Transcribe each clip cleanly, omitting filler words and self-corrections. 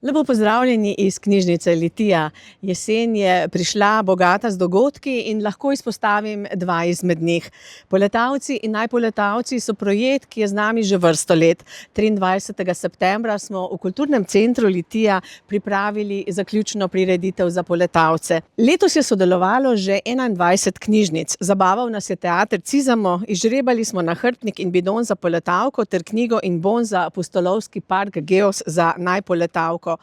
Lepo pozdravljeni iz knjižnice Litija. Jesen je prišla bogata z dogodki in lahko izpostavim dva izmed njih. Poletavci in najpoletavci so projekt, ki je z nami že vrsto let. 23. septembra smo v Kulturnem centru Litija pripravili zaključno prireditev za poletavce. Letos je sodelovalo že 21 knjižnic. Zabaval nas je teater Cizamo, izžrebali smo nahrbtnik in bidon za poletavko ter knjigo in bon za Pustolovski park Geos za najpoletavko.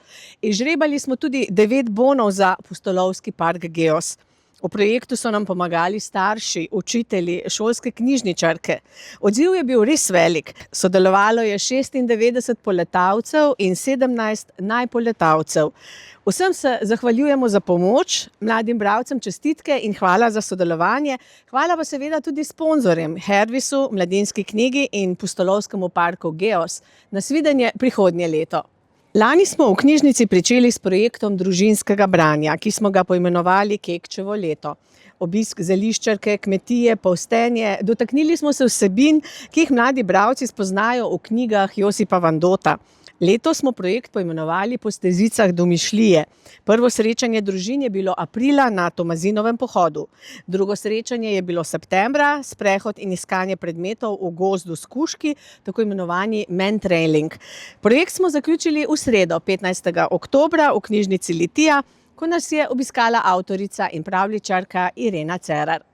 Izžrebali smo tudi 9 bonov za Pustolovski park Geos. V projektu so nam pomagali starši, učitelji, šolske knjižničarke. Odziv je bil res velik. Sodelovalo je 96 poletavcev in 17 najpoletavcev. Vsem se zahvaljujemo za pomoč, mladim bralcem čestitke in hvala za sodelovanje. Hvala pa seveda tudi sponzorjem Hervisu, Mladinski knjigi in Pustolovskemu parku Geos. Nasvidenje prihodnje leto. Lani smo v knjižnici pričeli s projektom družinskega branja, ki smo ga poimenovali Kekčevo leto. Obisk zeliščarke, kmetije, polstenje, dotaknili smo se vsebin, ki jih mladi bralci spoznajo v knjigah Josipa Vandota. Letos smo projekt poimenovali Po stezicah domišljije. Prvo srečanje družin je bilo aprila na Tomazinovem pohodu. Drugo srečanje je bilo septembra, sprehod in iskanje predmetov v gozdu s kužki, tako imenovani mantrailing. Projekt smo zaključili v sredo, 15. oktobra v knjižnici Litija, ko nas je obiskala avtorica in pravljičarka Irena Cerar.